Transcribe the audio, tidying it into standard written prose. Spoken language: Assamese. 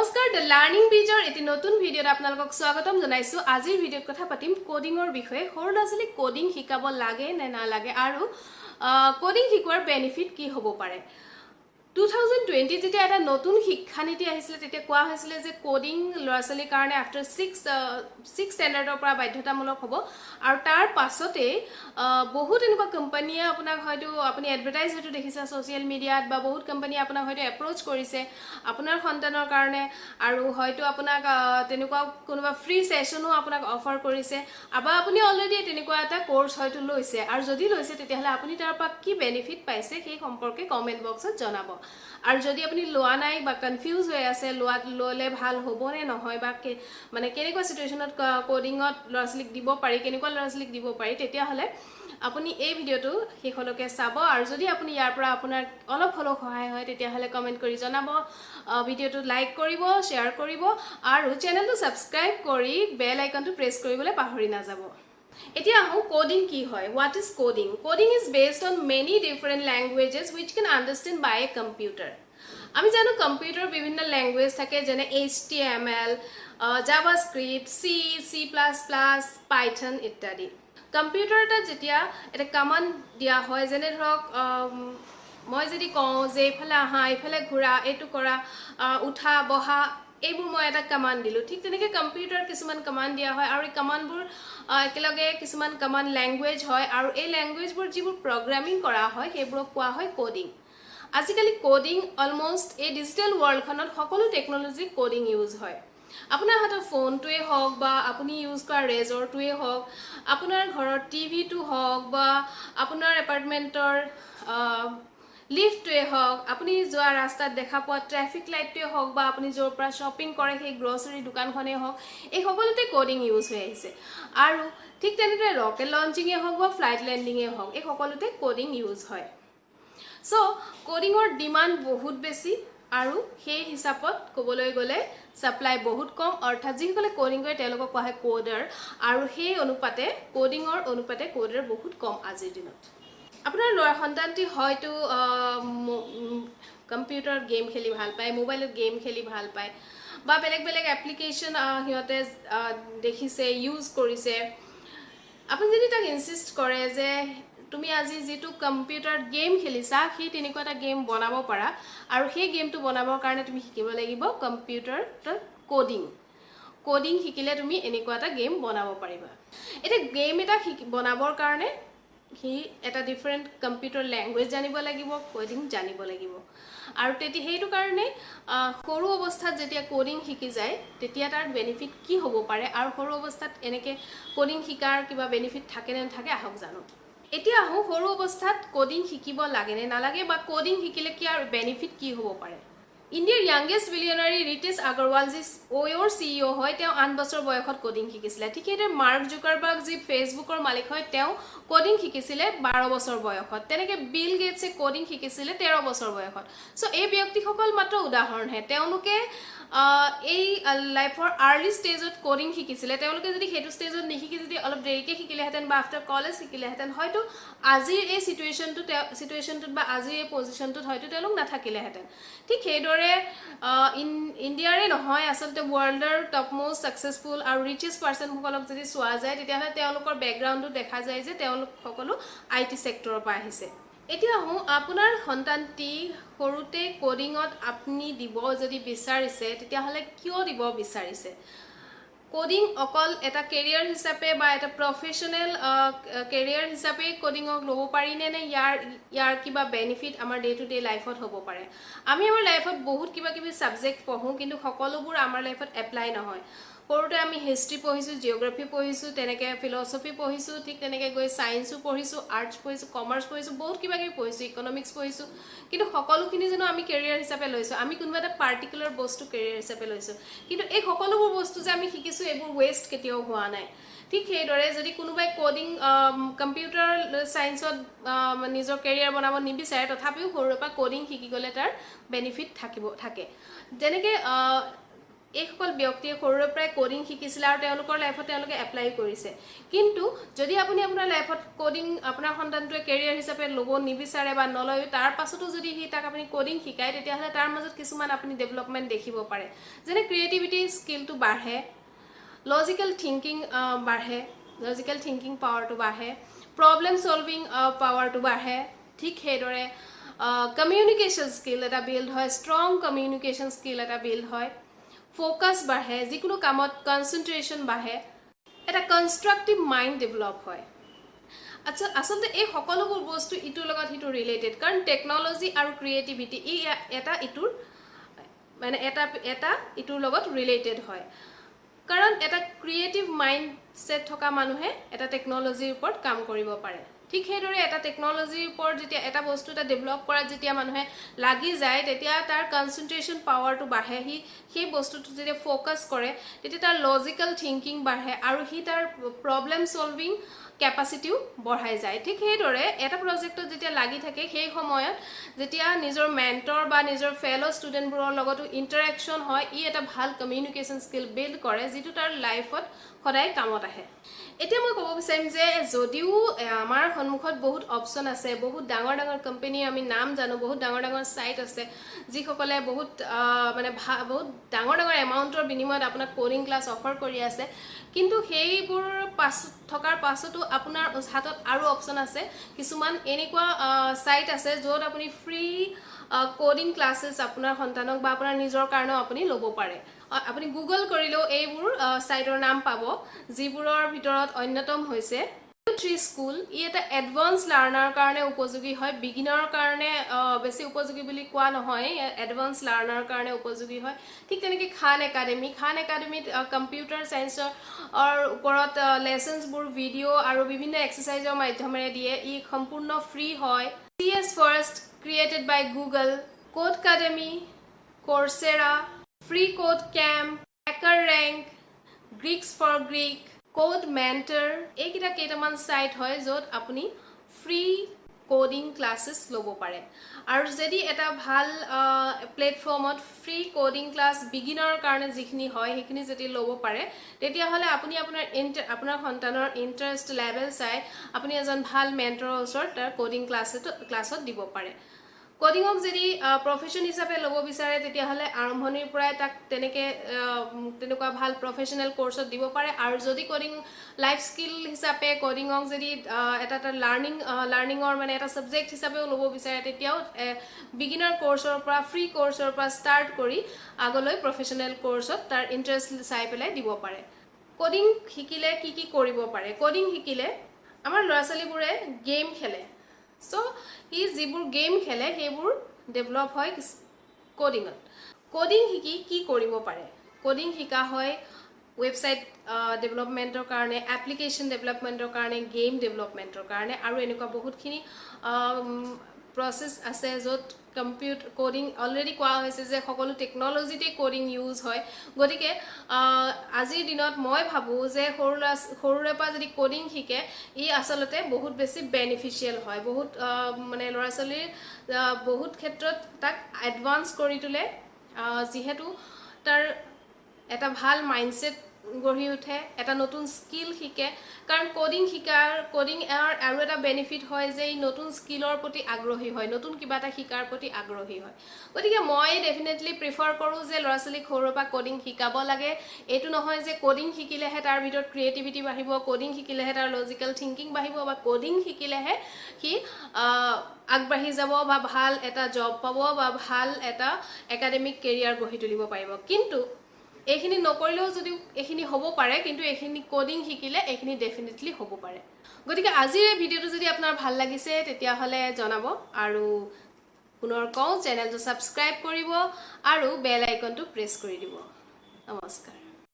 নমস্কাৰ দ্য লাৰ্নিং বিজৰ এটি নতুন ভিডিঅ'ত আপোনালোকক স্বাগতম জনাইছো। আজিৰ ভিডিঅ'ত কথা পাতিম কোডিংৰ বিষয়ে। সৰু ল'ৰা-ছোৱালীক কোডিং শিকাব লাগে নে নালাগে আৰু কোডিং শিকোৱাৰ বেনিফিট কি হ'ব পাৰে। 2020 যেতিয়া এটা নতুন শিক্ষানীতি আহিছিল তেতিয়া কোৱা হৈছিল যে কোডিং ল'ৰা-ছোৱালীৰ কাৰণে আফটাৰ 6 ষ্টেণ্ডাৰ্ডৰ পৰা বাধ্যতামূলক হ'ব আৰু তাৰ পাছতে বহুত এনেকুৱা কোম্পানীয়ে আপোনাক হয়তো আপুনি এডভাৰটাইজ হয়তো দেখিছে ছ'চিয়েল মিডিয়াত বা বহুত কোম্পানীয়ে আপোনাক হয়তো এপ্ৰ'চ কৰিছে আপোনাৰ সন্তানৰ কাৰণে আৰু হয়তো আপোনাক তেনেকুৱা কোনোবা ফ্ৰী ছেছনো আপোনাক অফাৰ কৰিছে বা আপুনি অলৰেডি তেনেকুৱা এটা কোৰ্চ হয়তো লৈছে আৰু যদি লৈছে তেতিয়াহ'লে আপুনি তাৰ পৰা কি বেনিফিট পাইছে সেই সম্পৰ্কে কমেণ্ট বক্সত জনাব। আৰু যদি আপুনি লোৱা নাই বা কনফিউজ হৈ আছে ল'লে ভাল হ'ব নে নহয় বা মানে কেনেকুৱা চিটুৱেশ্যনত কোডিঙত ল'ৰা-ছোৱালীক দিব পাৰি কেনেকুৱা ল'ৰা-ছোৱালীক দিব পাৰি তেতিয়াহ'লে আপুনি এই ভিডিঅ'টো শেষলৈকে চাব আৰু যদি আপুনি ইয়াৰ পৰা আপোনাৰ অলপ হ'লেও সহায় হয় তেতিয়াহ'লে কমেণ্ট কৰি জনাব, ভিডিঅ'টো লাইক কৰিব, শ্বেয়াৰ কৰিব আৰু চেনেলটো ছাবস্ক্ৰাইব কৰি বেল আইকনটো প্ৰেছ কৰিবলৈ পাহৰি নাযাব। এতিয়া আহোঁ কোডিং কি হয়। What is coding? Coding is based on many different languages which can understand by a computer. আমি জানো কম্পিউটাৰ বিভিন্ন লেংগুৱেজ থাকে যেনে HTML, জাভাস্ক্ৰিপ্ট, C++, পাইথন ইত্যাদি। কম্পিউটাৰ এটাত যেতিয়া এটা কমাণ্ড দিয়া হয় যেনে ধৰক মই যদি কওঁ যে এইফালে আহা এইফালে ঘূৰা এইটো কৰা উঠা বহা এইবোৰ মই এটা কমাণ্ড দিলোঁ, ঠিক তেনেকৈ কম্পিউটাৰত কিছুমান কমাণ্ড দিয়া হয় আৰু এই কমাণ্ডবোৰ একেলগে কিছুমান কমাণ্ড লেংগুৱেজ হয় আৰু এই লেংগুৱেজবোৰ যিবোৰ প্ৰগ্ৰামিং কৰা হয় সেইবোৰক কোৱা হয় কোডিং। আজিকালি কোডিং অলমষ্ট এই ডিজিটেল ৱৰ্ল্ডখনত সকলো টেকন'লজি কোডিং ইউজ হয়। আপোনাৰ হাতৰ ফোনটোৱে হওক বা আপুনি ইউজ কৰা ৰেজৰটোৱে হওক, আপোনাৰ ঘৰৰ টিভিটো হওক বা আপোনাৰ এপাৰ্টমেণ্টৰ লিফ্টটোৱে হওক, আপুনি যোৱা ৰাস্তাত দেখা পোৱা ট্ৰেফিক লাইটটোৱে হওক বা আপুনি য'ৰ পৰা শ্বপিং কৰে সেই গ্ৰ'চাৰী দোকানখনেই হওক, এই সকলোতে কোডিং ইউজ হৈ আহিছে। আৰু ঠিক তেনেদৰে ৰকেট লঞ্চিঙেই হওক বা ফ্লাইট লেণ্ডিঙেই হওক এই সকলোতে কোডিং ইউজ হয়। চ' কোডিঙৰ ডিমাণ্ড বহুত বেছি আৰু সেই হিচাপত ক'বলৈ গ'লে ছাপ্লাই বহুত কম, অৰ্থাৎ যিসকলে কোডিং কৰে তেওঁলোকক কোৱা হয় কোডাৰ আৰু সেই অনুপাতে কোডিঙৰ অনুপাতে কোডাৰ বহুত কম আজিৰ দিনত। আপোনাৰ ল'ৰা সন্তানটি হয়তো কম্পিউটাৰত গেম খেলি ভাল পায়, মোবাইলত গেম খেলি ভাল পায় বা বেলেগ বেলেগ এপ্লিকেশ্যন সিহঁতে দেখিছে ইউজ কৰিছে। আপুনি যদি তাক ইনচিষ্ট কৰে যে তুমি আজি যিটো কম্পিউটাৰত গেম খেলিছা সেই তেনেকুৱা এটা গেম বনাব পাৰা আৰু সেই গেমটো বনাবৰ কাৰণে তুমি শিকিব লাগিব কম্পিউটাৰত কোডিং শিকিলে তুমি এনেকুৱা এটা গেম বনাব পাৰিবা। এতিয়া গেম এটা বনাবৰ কাৰণে সি এটা ডিফাৰেণ্ট কম্পিউটাৰ লেংগুৱেজ জানিব লাগিব, কোডিং জানিব লাগিব আৰু সেইটো কাৰণে সৰু অৱস্থাত যেতিয়া কোডিং শিকি যায় তেতিয়া তাৰ বেনিফিট কি হ'ব পাৰে আৰু সৰু অৱস্থাত এনেকৈ কোডিং শিকাৰ কিবা বেনিফিট থাকে নে নাথাকে আহক জানো। এতিয়া আহোঁ সৰু অৱস্থাত কোডিং শিকিব লাগে নে নালাগে বা কোডিং শিকিলে কি আৰু বেনিফিট কি হ'ব পাৰে। ইণ্ডিয়াৰ য়াংগেষ্ট বিলিয়নাৰী ৰিতেশ আগৰৱাল যি অ'ৰ CEO হয়, তেওঁ 8 বছৰ বয়সত কোডিং শিকিছিলে। ঠিক সেইদৰে মাৰ্ক জুকাৰবাৰ্গ যি ফেচবুকৰ মালিক হয় তেওঁ কোডিং শিকিছিলে 12 বছৰ বয়সত। তেনেকৈ বিল গেটছে কোডিং শিকিছিলে 13 বছৰ বয়সত। চ' এই ব্যক্তিসকল মাত্ৰ উদাহৰণহে, তেওঁলোকে এই লাইফৰ আৰ্লি ষ্টেজত কোডিং শিকিছিলে। তেওঁলোকে যদি সেইটো ষ্টেজত নিশিকি যদি অলপ দেৰিকৈ শিকিলেহেঁতেন বা আফটাৰ কলেজ শিকিলেহেঁতেন হয়তো আজিৰ এই চিটুৱেশ্যনটোত বা আজিৰ এই পজিশ্যনটোত হয়তো তেওঁলোক নাথাকিলেহেঁতেন। ঠিক সেইদৰে ইণ্ডিয়াৰে নহয় আচলতে ৱৰ্ল্ডৰ টপ মষ্ট ছাকচেছফুল আৰু ৰিচেষ্ট পাৰ্চনসকলক যদি চোৱা যায় তেতিয়াহ'লে তেওঁলোকৰ বেকগ্ৰাউণ্ডটো দেখা যায় যে তেওঁলোক সকলো IT ছেক্টৰৰ পৰা আহিছে। এতিয়া আহোঁ আপোনাৰ সন্তানটি সৰুতে কোডিঙত আপুনি দিব যদি বিচাৰিছে তেতিয়াহ'লে কিয় দিব বিচাৰিছে। কোডিং অকল এটা কেৰিয়াৰ হিচাপে বা এটা প্ৰফেশ্যনেল কেৰিয়াৰ হিচাপে কোডিঙক ল'ব পাৰিনে নে ইয়াৰ কিবা বেনিফিট আমাৰ ডে টু ডে লাইফত হ'ব পাৰে। আমি আমাৰ লাইফত বহুত কিবা কিবি ছাবজেক্ট পঢ়োঁ কিন্তু সকলোবোৰ আমাৰ লাইফত এপ্লাই নহয়। সৰুতে আমি হিষ্ট্ৰী পঢ়িছোঁ, জিঅ'গ্ৰাফী পঢ়িছোঁ, তেনেকৈ ফিলচফি পঢ়িছোঁ, ঠিক তেনেকৈ গৈ ছায়েন্সো পঢ়িছোঁ, আৰ্টছ পঢ়িছোঁ, কমাৰ্চ পঢ়িছোঁ, বহুত কিবা কিবি পঢ়িছোঁ, ইকনমিক্স পঢ়িছোঁ, কিন্তু সকলোখিনি জানো আমি কেৰিয়াৰ হিচাপে লৈছোঁ। আমি কোনোবা এটা পাৰ্টিকুলাৰ বস্তু কেৰিয়াৰ হিচাপে লৈছোঁ কিন্তু এই সকলোবোৰ বস্তু যে আমি শিকিছোঁ এইবোৰ ৱেষ্ট কেতিয়াও হোৱা নাই। ঠিক সেইদৰে যদি কোনোবাই কোডিং কম্পিউটাৰ ছায়েন্সত নিজৰ কেৰিয়াৰ বনাব নিবিচাৰে তথাপিও সৰুৰে পৰা কোডিং শিকি গ'লে তাৰ বেনিফিট থাকে। যেনেকৈ এইসকল ব্যক্তিয়ে সৰুৰে পৰাই কোডিং শিকিছিল আৰু তেওঁলোকৰ লাইফত তেওঁলোকে এপ্লাই কৰিছে কিন্তু যদি আপুনি আপোনাৰ লাইফত কোডিং আপোনাৰ সন্তানটোৱে কেৰিয়াৰ হিচাপে ল'ব নিবিচাৰে বা নলয় তাৰ পাছতো যদি তাক আপুনি কোডিং শিকায় তেতিয়াহ'লে তাৰ মাজত কিছুমান আপুনি ডেভেলপমেণ্ট দেখিব পাৰে যেনে ক্ৰিয়েটিভিটি স্কিলটো বাঢ়ে লজিকেল থিংকিং বাঢ়ে লজিকেল থিংকিং পাৱাৰটো বাঢ়ে প্ৰব্লেম সলভিং পাৱাৰটো বাঢ়ে ঠিক সেইদৰে কমিউনিকেশ্যন স্কিল এটা বিল্ড হয় ষ্ট্ৰং কমিউনিকেশ্যন স্কিল এটা বিল্ড হয় ফোকাস বাঢ়ে যিকোনো কামত কনচেন্ট্ৰেশ্যন বাঢ়ে এটা কনষ্ট্ৰাক্টিভ মাইণ্ড ডেভেলপ হয় আচ্ছা আসলে এই সকলোবোৰ বস্তু ইটোৰ লগত সিটো ৰিলেটেড কাৰণ টেকনলজি আৰু ক্ৰিয়েটিভিটি ই এটা ইটোৰ মানে এটা ইটোৰ লগত ৰিলেটেড হয় কাৰণ এটা ক্ৰিয়েটিভ মাইণ্ড সেট থকা মানুহে এটা টেকনলজিৰ ওপৰত কাম কৰিব পাৰে ঠিক সেইদৰে এটা টেকনলজিৰ ওপৰত যেতিয়া এটা বস্তু এটা ডেভেলপ কৰাত যেতিয়া মানুহে লাগি যায় তেতিয়া তাৰ কনচেন্ট্ৰেশ্যন পাৱাৰটো বাঢ়ে সেই বস্তুটো যেতিয়া ফোকাস কৰে তেতিয়া তাৰ লজিকেল থিংকিং বাঢ়ে আৰু তাৰ প্ৰব্লেম সলভিং কেপাচিটিও বঢ়াই যায় ঠিক সেইদৰে এটা প্ৰজেক্টত যেতিয়া লাগি থাকে সেই সময়ত যেতিয়া নিজৰ মেন্টৰ বা নিজৰ ফেলো ষ্টুডেণ্টবোৰৰ লগতো ইণ্টাৰেকশ্যন হয় ই এটা ভাল কমিউনিকেশ্যন স্কিল বিল্ড কৰে যিটো তাৰ লাইফত সদায় কামত আহে এতিয়া মই ক'ব বিচাৰিম যে যদিও আমাৰ সন্মুখত বহুত অপশ্যন আছে বহুত ডাঙৰ ডাঙৰ কোম্পানীৰ আমি নাম জানো বহুত ডাঙৰ ডাঙৰ সাইট আছে যিসকলে বহুত মানে বহুত ডাঙৰ ডাঙৰ এমাউণ্টৰ বিনিময়ত আপোনাক কোডিং ক্লাছ অফাৰ কৰি আছে কিন্তু সেইবোৰ থকাৰ পাছতো আপোনাৰ হাতত আৰু অপশ্যন আছে কিছুমান এনেকুৱা সাইট আছে য'ত আপুনি ফ্ৰী কোডিং ক্লাसेस আপোনাৰ সন্তানক বা আপোনাৰ নিজৰ কাৰণেও আপুনি ল'ব পাৰে আপুনি গুগল কৰিলেও এইবোৰ সাইটৰ নাম পাব যিবোৰৰ ভিতৰত অন্যতম হৈছে ট্ৰী স্কুল ই এটা এডভান্স লাৰ্ণাৰ কাৰণে উপযোগী হয় বিগিনাৰৰ কাৰণে বেছি উপযোগী বুলি কোৱা নহয় এডভান্স লাৰ্ণাৰ কাৰণে উপযোগী হয় ঠিক তেনেকৈ খান একাডেমিত কম্পিউটাৰ সায়েন্সৰ ওপৰত লেসনছবোৰ ভিডিঅ' আৰু বিভিন্ন এক্সাৰসাইজৰ মাধ্যমেৰে দিয়ে ই সম্পূৰ্ণ ফ্ৰী হয় CS First created by Google Codecademy Coursera Free Code Camp HackerRank Greeks for Greek Code Mentor এইকেইটা কেইটামান সাইট হয় য'ত আপুনি ফ্ৰী কোডিং ক্লাसेस ল'ব পাৰে আৰু যদি এটা ভাল প্লেটফৰ্মত ফ্ৰী কোডিং ক্লাছ বিগিনাৰৰ কাৰণে যিখিনি হয় সেইখিনি যদি ল'ব পাৰে তেতিয়াহ'লে আপুনি আপোনাৰ সন্তানৰ ইণ্টাৰেষ্ট লেভেল চাই আপুনি এজন ভাল মেন্টৰৰ ওচৰত তাৰ কোডিং ক্লাছত দিব পাৰে কোডিংক যদি প্ৰফেশন হিচাপে ল'ব বিচাৰে তেতিয়াহ'লে আৰম্ভণিৰ পৰাই তাক তেনেকুৱা ভাল প্ৰফেশনেল কোৰ্সত দিব পাৰে আৰু যদি কোডিং লাইফ স্কিল হিচাপে কোডিংক যদি এটা লাৰ্নিঙৰ মানে এটা সাবজেক্ট হিচাপেও ল'ব বিচাৰে তেতিয়াও বিগিনাৰ কোৰ্সৰ পৰা ফ্ৰী কোৰ্সৰ পৰা ষ্টাৰ্ট কৰি আগলৈ প্ৰফেশনেল কোৰ্সত তাৰ ইণ্টাৰেষ্ট চাই পেলাই দিব পাৰে কোডিং শিকিলে কি কৰিব পাৰে কোডিং শিকিলে আমাৰ ল'ৰা ছোৱালীবোৰে গেম খেলে সো যিবোৰ গেম খেলে সেইবোৰ ডেভেলপ হয় কোডিংত কোডিং শিকি কি কৰিব পাৰে কোডিং শিকা হয় ৱেবসাইট ডেভেলপমেন্টৰ কাৰণে এপ্লিকেশন ডেভেলপমেন্টৰ কাৰণে গেম ডেভেলপমেন্টৰ কাৰণে আৰু এনেকুৱা বহুতখিনি প্ৰসেস আছে য'ত কোডিং অলৰেডি কোৱা হৈছে যে সকলো টেকনলজিতে কোডিং ইউজ হয় গতিকে আজিৰ দিনত মই ভাবো যে সৰুৰে পৰা যদি কোডিং শিকে ই আসলতে বহুত বেছি বেনিফিচিয়েল হয় বহুত মানে ল'ৰা ছোৱালীৰ বহুত ক্ষেত্ৰত তাক এডভান্স কৰি তোলে যিহেতু তাৰ এটা ভাল মাইন্ডসেট গঢ়ি উঠে এটা নতুন স্কিল শিকে কাৰণ কোডিং আৰু এটা বেনিফিট হয় যে এই নতুন স্কিলৰ প্ৰতি আগ্ৰহী হয় নতুন কিবা এটা শিকাৰ প্ৰতি আগ্ৰহী হয় গতিকে মই ডেফিনেটলি প্ৰিফাৰ কৰোঁ যে ল'ৰা ছোৱালীক সৰুৰ পৰা কোডিং শিকাব লাগে এইটো নহয় যে কোডিং শিকিলেহে তাৰ ভিতৰত ক্ৰিয়েটিভিটি বাঢ়িব কোডিং শিকিলেহে তাৰ লজিকেল থিংকিং বাঢ়িব বা কোডিং শিকিলেহে সি আগবাঢ়ি যাব বা ভাল এটা জব পাব বা ভাল এটা একাডেমিক কেৰিয়াৰ গঢ়ি তুলিব পাৰিব কিন্তু এইখিনি নকৰিলেও যদি এইখিনি হ'ব পাৰে কিন্তু এইখিনি কোডিং শিকিলে এইখিনি ডেফিনেটলি হ'ব পাৰে গতিকে আজিৰ এই ভিডিঅ'টো যদি আপোনাৰ ভাল লাগিছে তেতিয়াহ'লে জনাব আৰু পুনৰ কওঁ চেনেলটো সাবস্ক্ৰাইব কৰিব আৰু বেল আইকনটো প্ৰেছ কৰি দিব নমস্কাৰ